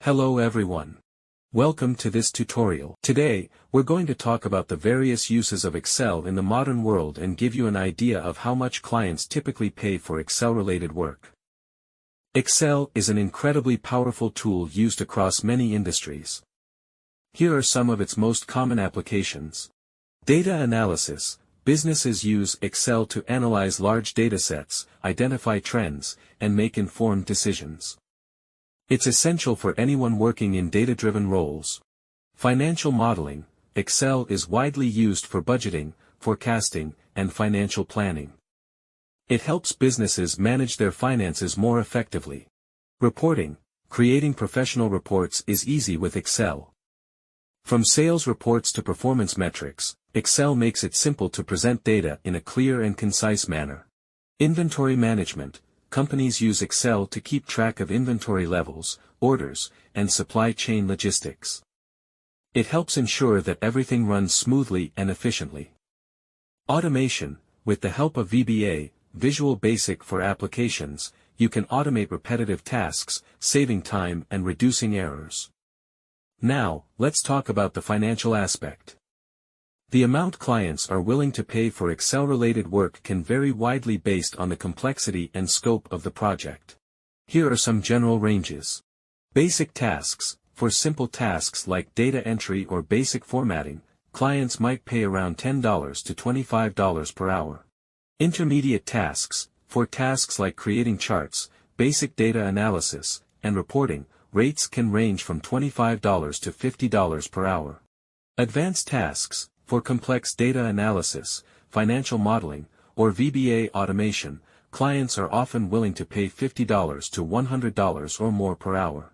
Hello everyone. Welcome to this tutorial. Today, we're going to talk about the various uses of Excel in the modern world and give you an idea of how much clients typically pay for Excel-related work. Excel is an incredibly powerful tool used across many industries. Here are some of its most common applications. Data analysis. Businesses use Excel to analyze large datasets, identify trends, and make informed decisions. It's essential for anyone working in data-driven roles. Financial modeling. Excel is widely used for budgeting, forecasting, and financial planning. It helps businesses manage their finances more effectively. Reporting. Creating professional reports is easy with Excel. From sales reports to performance metrics, Excel makes it simple to present data in a clear and concise manner. Inventory management. Companies use Excel to keep track of inventory levels, orders, and supply chain logistics. It helps ensure that everything runs smoothly and efficiently. Automation. With the help of VBA, Visual Basic for Applications, you can automate repetitive tasks, saving time and reducing errors. Now, let's talk about the financial aspect. The amount clients are willing to pay for Excel-related work can vary widely based on the complexity and scope of the project. Here are some general ranges. Basic tasks. For simple tasks like data entry or basic formatting, clients might pay around $10 to $25 per hour. Intermediate tasks. For tasks like creating charts, basic data analysis, and reporting, rates can range from $25 to $50 per hour. Advanced tasks. For complex data analysis, financial modeling, or VBA automation, clients are often willing to pay $50 to $100 or more per hour.